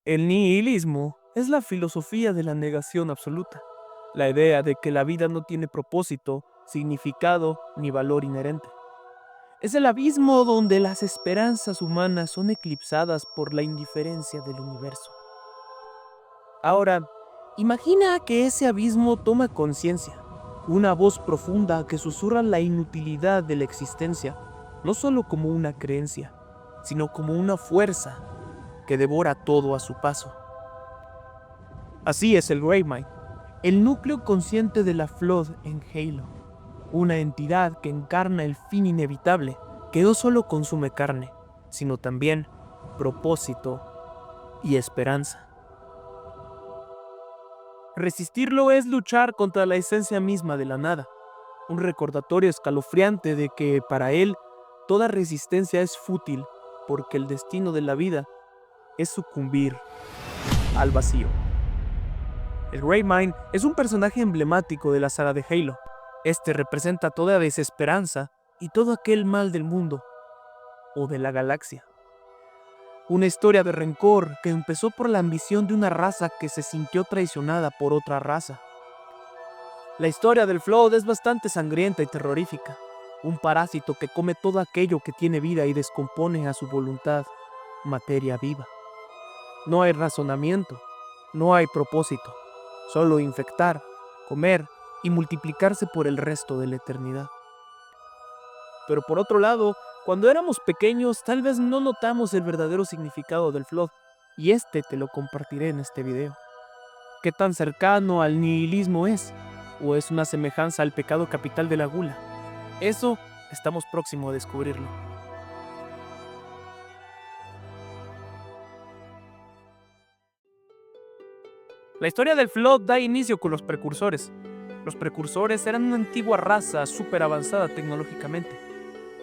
El nihilismo es la filosofía de la negación absoluta, la idea de que la vida no tiene propósito, significado ni valor inherente. Es el abismo donde las esperanzas humanas son eclipsadas por la indiferencia del universo. Ahora, imagina que ese abismo toma conciencia, una voz profunda que susurra la inutilidad de la existencia, no solo como una creencia, sino como una fuerza que devora todo a su paso. Así es el Greymine, el núcleo consciente de la Flood en Halo, una entidad que encarna el fin inevitable, que no solo consume carne, sino también propósito y esperanza. Resistirlo es luchar contra la esencia misma de la nada, un recordatorio escalofriante de que para él toda resistencia es fútil, porque el destino de la vida es sucumbir al vacío. El Greymine es un personaje emblemático de la saga de Halo. Este representa toda desesperanza y todo aquel mal del mundo o de la galaxia. Una historia de rencor que empezó por la ambición de una raza que se sintió traicionada por otra raza. La historia del Flood es bastante sangrienta y terrorífica. Un parásito que come todo aquello que tiene vida y descompone a su voluntad materia viva. No hay razonamiento, no hay propósito. Solo infectar, comer y multiplicarse por el resto de la eternidad. Pero por otro lado, cuando éramos pequeños tal vez no notamos el verdadero significado del Flood, y este te lo compartiré en este video. ¿Qué tan cercano al nihilismo es? ¿O es una semejanza al pecado capital de la gula? Eso estamos próximos a descubrirlo. La historia del Flood da inicio con los precursores. Los precursores eran una antigua raza súper avanzada tecnológicamente.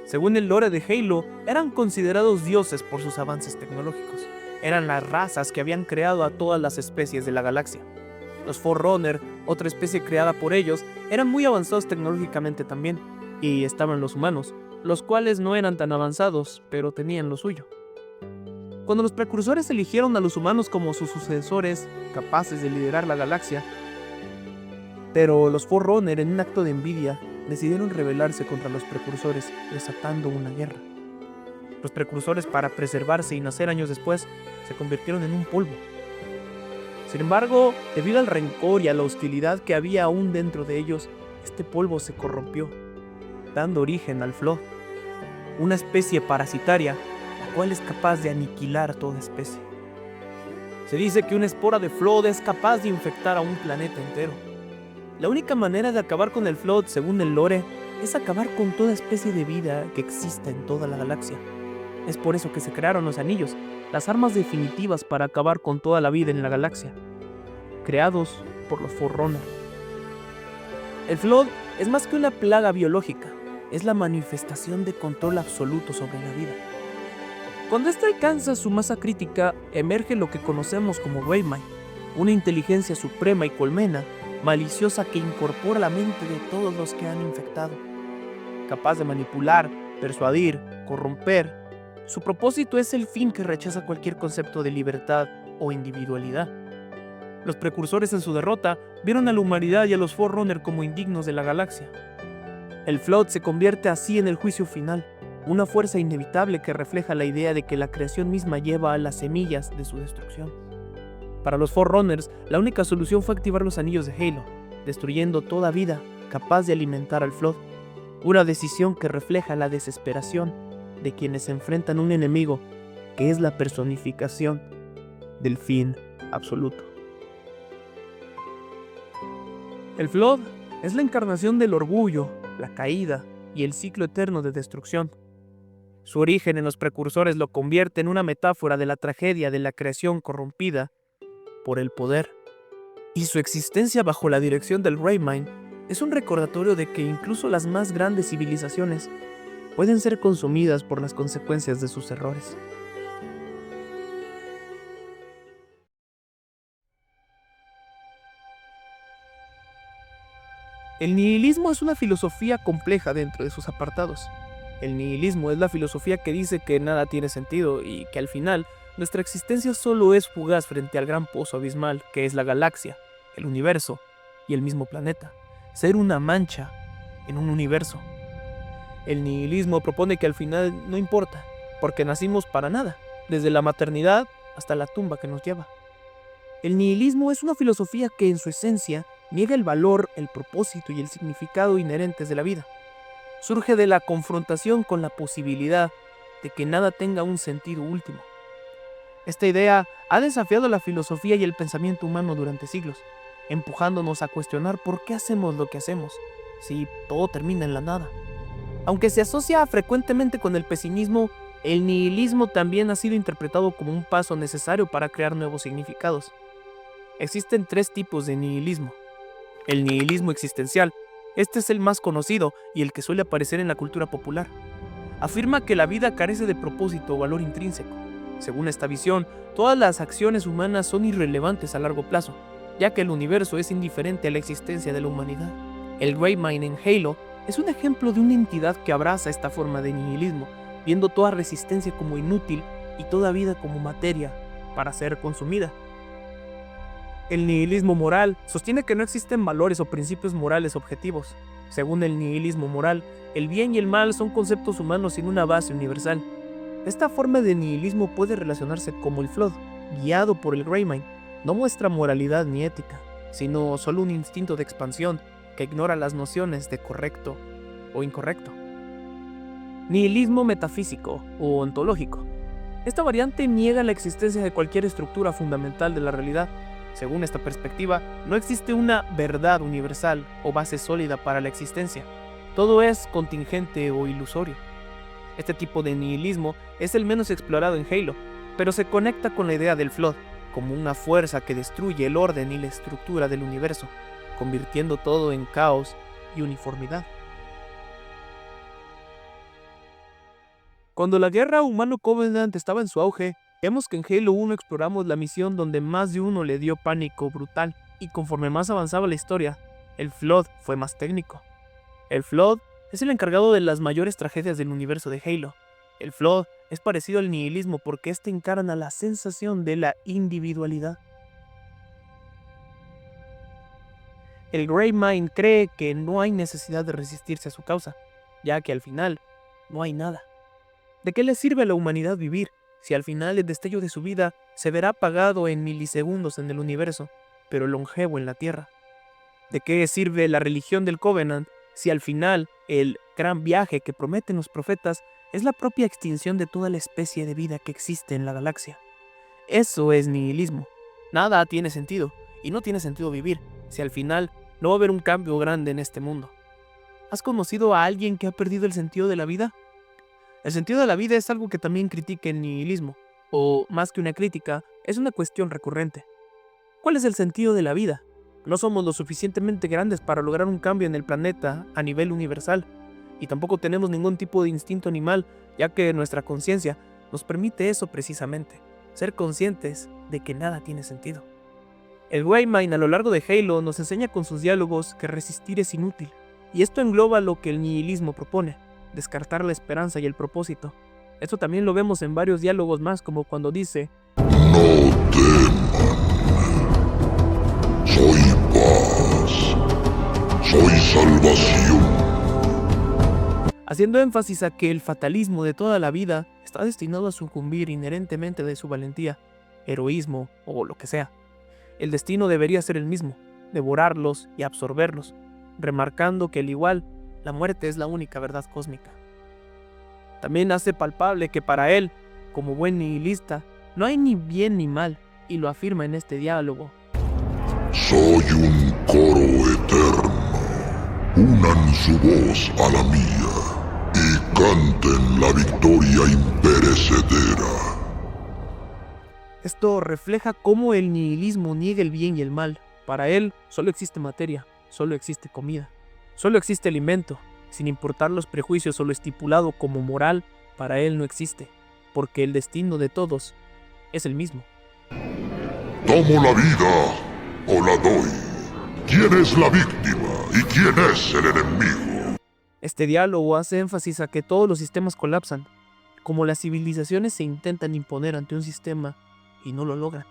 Según el lore de Halo, eran considerados dioses por sus avances tecnológicos. Eran las razas que habían creado a todas las especies de la galaxia. Los Forerunner, otra especie creada por ellos, eran muy avanzados tecnológicamente también. Y estaban los humanos, los cuales no eran tan avanzados, pero tenían lo suyo. Cuando los precursores eligieron a los humanos como sus sucesores, capaces de liderar la galaxia, pero los Forerunner, en un acto de envidia, decidieron rebelarse contra los precursores, desatando una guerra. Los precursores, para preservarse y nacer años después, se convirtieron en un polvo. Sin embargo, debido al rencor y a la hostilidad que había aún dentro de ellos, este polvo se corrompió, dando origen al Flood, una especie parasitaria, la cual es capaz de aniquilar toda especie. Se dice que una espora de Flood es capaz de infectar a un planeta entero. La única manera de acabar con el Flood, según el lore, es acabar con toda especie de vida que exista en toda la galaxia. Es por eso que se crearon los anillos, las armas definitivas para acabar con toda la vida en la galaxia, creados por los Forerunner. El Flood es más que una plaga biológica, es la manifestación de control absoluto sobre la vida. Cuando ésta alcanza su masa crítica, emerge lo que conocemos como Greymine, una inteligencia suprema y colmena, maliciosa que incorpora la mente de todos los que han infectado. Capaz de manipular, persuadir, corromper, su propósito es el fin que rechaza cualquier concepto de libertad o individualidad. Los precursores en su derrota vieron a la humanidad y a los Forerunner como indignos de la galaxia. El Flood se convierte así en el juicio final, una fuerza inevitable que refleja la idea de que la creación misma lleva a las semillas de su destrucción. Para los Forerunners, la única solución fue activar los anillos de Halo, destruyendo toda vida capaz de alimentar al Flood, una decisión que refleja la desesperación de quienes enfrentan un enemigo que es la personificación del fin absoluto. El Flood es la encarnación del orgullo, la caída y el ciclo eterno de destrucción. Su origen en los precursores lo convierte en una metáfora de la tragedia de la creación corrompida por el poder. Y su existencia bajo la dirección del Greymine es un recordatorio de que incluso las más grandes civilizaciones pueden ser consumidas por las consecuencias de sus errores. El nihilismo es una filosofía compleja dentro de sus apartados. El nihilismo es la filosofía que dice que nada tiene sentido y que al final Nuestra existencia solo es fugaz frente al gran pozo abismal que es la galaxia, el universo y el mismo planeta. Ser una mancha en un universo. El nihilismo propone que al final no importa, porque nacimos para nada, desde la maternidad hasta la tumba que nos lleva. El nihilismo es una filosofía que en su esencia niega el valor, el propósito y el significado inherentes de la vida. Surge de la confrontación con la posibilidad de que nada tenga un sentido último. Esta idea ha desafiado la filosofía y el pensamiento humano durante siglos, empujándonos a cuestionar por qué hacemos lo que hacemos, si todo termina en la nada. Aunque se asocia frecuentemente con el pesimismo, el nihilismo también ha sido interpretado como un paso necesario para crear nuevos significados. Existen 3 tipos de nihilismo. El nihilismo existencial. Este es el más conocido y el que suele aparecer en la cultura popular. Afirma que la vida carece de propósito o valor intrínseco. Según esta visión, todas las acciones humanas son irrelevantes a largo plazo, ya que el universo es indiferente a la existencia de la humanidad. El Greymane en Halo es un ejemplo de una entidad que abraza esta forma de nihilismo, viendo toda resistencia como inútil y toda vida como materia para ser consumida. El nihilismo moral sostiene que no existen valores o principios morales objetivos. Según el nihilismo moral, el bien y el mal son conceptos humanos sin una base universal. Esta forma de nihilismo puede relacionarse como el Flood, guiado por el Greymane. No muestra moralidad ni ética, sino solo un instinto de expansión que ignora las nociones de correcto o incorrecto. Nihilismo metafísico o ontológico. Esta variante niega la existencia de cualquier estructura fundamental de la realidad. Según esta perspectiva, no existe una verdad universal o base sólida para la existencia. Todo es contingente o ilusorio. Este tipo de nihilismo es el menos explorado en Halo, pero se conecta con la idea del Flood, como una fuerza que destruye el orden y la estructura del universo, convirtiendo todo en caos y uniformidad. Cuando la guerra humano-Covenant estaba en su auge, vemos que en Halo 1 exploramos la misión donde más de uno le dio pánico brutal, y conforme más avanzaba la historia, el Flood fue más técnico. El Flood es el encargado de las mayores tragedias del universo de Halo. El Flood es parecido al nihilismo porque este encarna la sensación de la individualidad. El Greymane cree que no hay necesidad de resistirse a su causa, ya que al final no hay nada. ¿De qué le sirve a la humanidad vivir si al final el destello de su vida se verá apagado en milisegundos en el universo, pero longevo en la Tierra? ¿De qué sirve la religión del Covenant si al final el gran viaje que prometen los profetas es la propia extinción de toda la especie de vida que existe en la galaxia? Eso es nihilismo. Nada tiene sentido, y no tiene sentido vivir si al final no va a haber un cambio grande en este mundo. ¿Has conocido a alguien que ha perdido el sentido de la vida? El sentido de la vida es algo que también critica el nihilismo, o más que una crítica, es una cuestión recurrente. ¿Cuál es el sentido de la vida? No somos lo suficientemente grandes para lograr un cambio en el planeta a nivel universal, y tampoco tenemos ningún tipo de instinto animal, ya que nuestra conciencia nos permite eso precisamente, ser conscientes de que nada tiene sentido. El Greymane a lo largo de Halo nos enseña con sus diálogos que resistir es inútil, y esto engloba lo que el nihilismo propone, descartar la esperanza y el propósito. Esto también lo vemos en varios diálogos más, como cuando dice: No teman, soy paz, soy salvación. Haciendo énfasis a que el fatalismo de toda la vida está destinado a sucumbir inherentemente de su valentía, heroísmo o lo que sea. El destino debería ser el mismo, devorarlos y absorberlos, remarcando que al igual, la muerte es la única verdad cósmica. También hace palpable que para él, como buen nihilista, no hay ni bien ni mal, y lo afirma en este diálogo. Soy un coro eterno, unan su voz a la mía, y canten la victoria imperecedera. Esto refleja cómo el nihilismo niega el bien y el mal. Para él, solo existe materia, solo existe comida, solo existe alimento. Sin importar los prejuicios o lo estipulado como moral, para él no existe, porque el destino de todos es el mismo. ¿Tomo la vida o la doy? ¿Quién es la víctima y quién es el enemigo? Este diálogo hace énfasis a que todos los sistemas colapsan. como las civilizaciones se intentan imponer ante un sistema y no lo logran.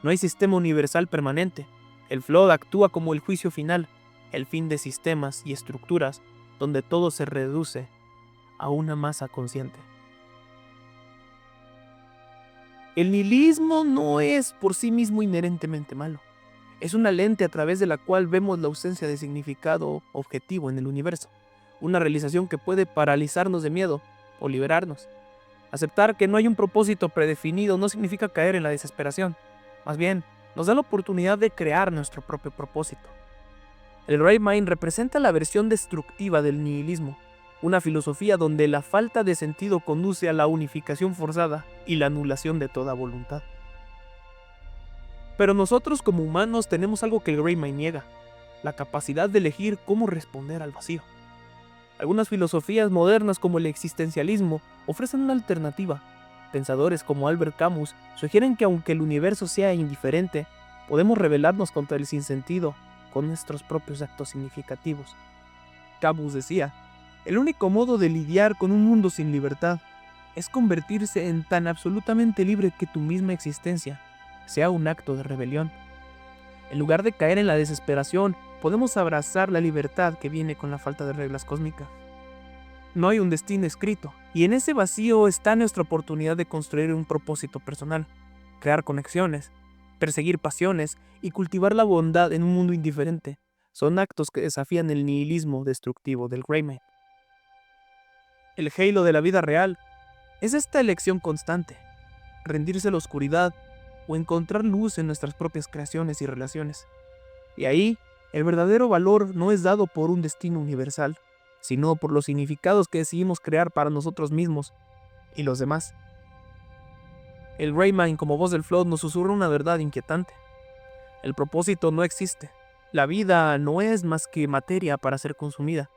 No hay sistema universal permanente. El Flood actúa como el juicio final, el fin de sistemas y estructuras donde todo se reduce a una masa consciente. El nihilismo no es por sí mismo inherentemente malo. Es una lente a través de la cual vemos la ausencia de significado objetivo en el universo. Una realización que puede paralizarnos de miedo o liberarnos. Aceptar que no hay un propósito predefinido no significa caer en la desesperación. Más bien, nos da la oportunidad de crear nuestro propio propósito. El Gray Mind representa la versión destructiva del nihilismo, una filosofía donde la falta de sentido conduce a la unificación forzada y la anulación de toda voluntad. Pero nosotros como humanos tenemos algo que el Gray Mind niega, la capacidad de elegir cómo responder al vacío. Algunas filosofías modernas como el existencialismo ofrecen una alternativa. Pensadores como Albert Camus sugieren que aunque el universo sea indiferente, podemos rebelarnos contra el sinsentido con nuestros propios actos significativos. Camus decía, el único modo de lidiar con un mundo sin libertad es convertirse en tan absolutamente libre que tu misma existencia sea un acto de rebelión. En lugar de caer en la desesperación, podemos abrazar la libertad que viene con la falta de reglas cósmicas. No hay un destino escrito, y en ese vacío está nuestra oportunidad de construir un propósito personal, crear conexiones, perseguir pasiones y cultivar la bondad en un mundo indiferente. Son actos que desafían el nihilismo destructivo del Gray Mind. El Halo de la vida real es esta elección constante, rendirse a la oscuridad o encontrar luz en nuestras propias creaciones y relaciones. Y ahí, el verdadero valor no es dado por un destino universal, sino por los significados que decidimos crear para nosotros mismos y los demás. El Gray Mind como voz del Flood nos susurra una verdad inquietante. El propósito no existe. La vida no es más que materia para ser consumida,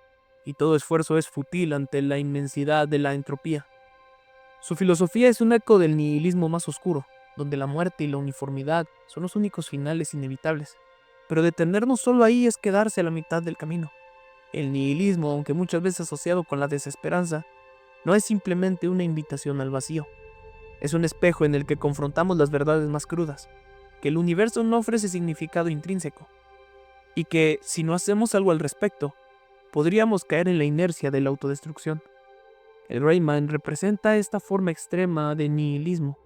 y todo esfuerzo es fútil ante la inmensidad de la entropía. Su filosofía es un eco del nihilismo más oscuro, donde la muerte y la uniformidad son los únicos finales inevitables. Pero detenernos solo ahí es quedarse a la mitad del camino. El nihilismo, aunque muchas veces asociado con la desesperanza, no es simplemente una invitación al vacío. Es un espejo en el que confrontamos las verdades más crudas, que el universo no ofrece significado intrínseco, y que, si no hacemos algo al respecto, podríamos caer en la inercia de la autodestrucción. El Gray Mind representa esta forma extrema de nihilismo,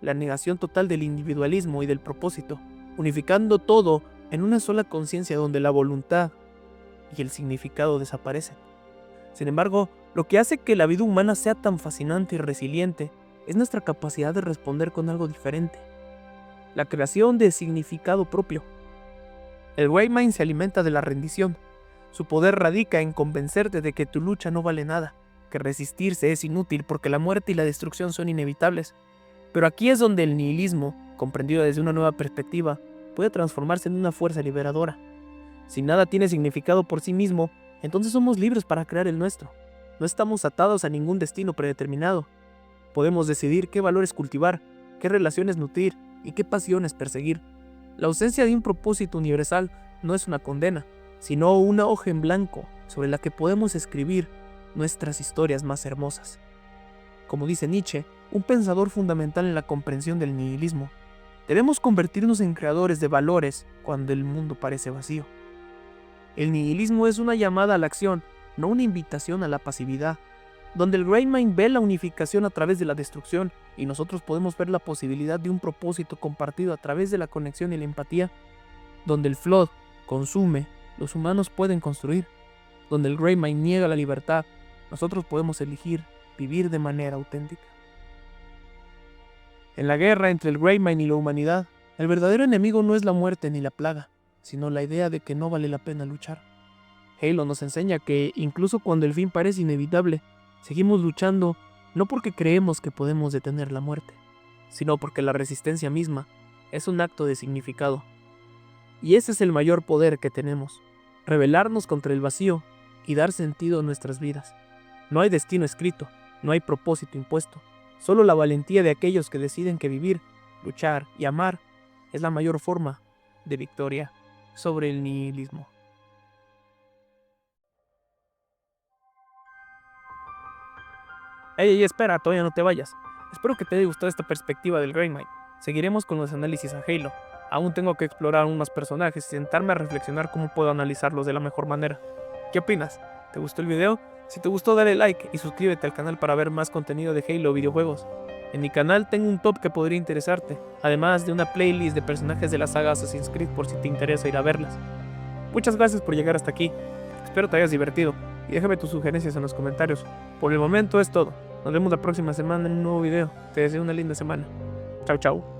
la negación total del individualismo y del propósito, unificando todo en una sola conciencia donde la voluntad y el significado desaparecen. Sin embargo, lo que hace que la vida humana sea tan fascinante y resiliente es nuestra capacidad de responder con algo diferente, la creación de significado propio. El Gray Mind se alimenta de la rendición. Su poder radica en convencerte de que tu lucha no vale nada, que resistirse es inútil porque la muerte y la destrucción son inevitables. Pero aquí es donde el nihilismo, comprendido desde una nueva perspectiva, puede transformarse en una fuerza liberadora. Si nada tiene significado por sí mismo, entonces somos libres para crear el nuestro. No estamos atados a ningún destino predeterminado. Podemos decidir qué valores cultivar, qué relaciones nutrir y qué pasiones perseguir. La ausencia de un propósito universal no es una condena, sino una hoja en blanco sobre la que podemos escribir nuestras historias más hermosas. Como dice Nietzsche, un pensador fundamental en la comprensión del nihilismo, debemos convertirnos en creadores de valores cuando el mundo parece vacío. El nihilismo es una llamada a la acción, no una invitación a la pasividad, donde el Gray Mind ve la unificación a través de la destrucción y nosotros podemos ver la posibilidad de un propósito compartido a través de la conexión y la empatía, donde el Flood consume, los humanos pueden construir, donde el Gray Mind niega la libertad, nosotros podemos elegir vivir de manera auténtica. En la guerra entre el Gray Mind y la humanidad, el verdadero enemigo no es la muerte ni la plaga, sino la idea de que no vale la pena luchar. Halo nos enseña que, incluso cuando el fin parece inevitable, seguimos luchando no porque creemos que podemos detener la muerte, sino porque la resistencia misma es un acto de significado. Y ese es el mayor poder que tenemos, rebelarnos contra el vacío y dar sentido a nuestras vidas. No hay destino escrito, no hay propósito impuesto, solo la valentía de aquellos que deciden que vivir, luchar y amar es la mayor forma de victoria sobre el nihilismo. Ey, espera, todavía no te vayas. Espero que te haya gustado esta perspectiva del Great Mind. Seguiremos con los análisis a Halo. Aún tengo que explorar aún más personajes y sentarme a reflexionar cómo puedo analizarlos de la mejor manera. ¿Qué opinas? ¿Te gustó el video? Si te gustó, dale like y suscríbete al canal para ver más contenido de Halo videojuegos. En mi canal tengo un top que podría interesarte, además de una playlist de personajes de la saga Assassin's Creed por si te interesa ir a verlas. Muchas gracias por llegar hasta aquí. Espero te hayas divertido y déjame tus sugerencias en los comentarios. Por el momento es todo. Nos vemos la próxima semana en un nuevo video. Te deseo una linda semana. Chao, chao.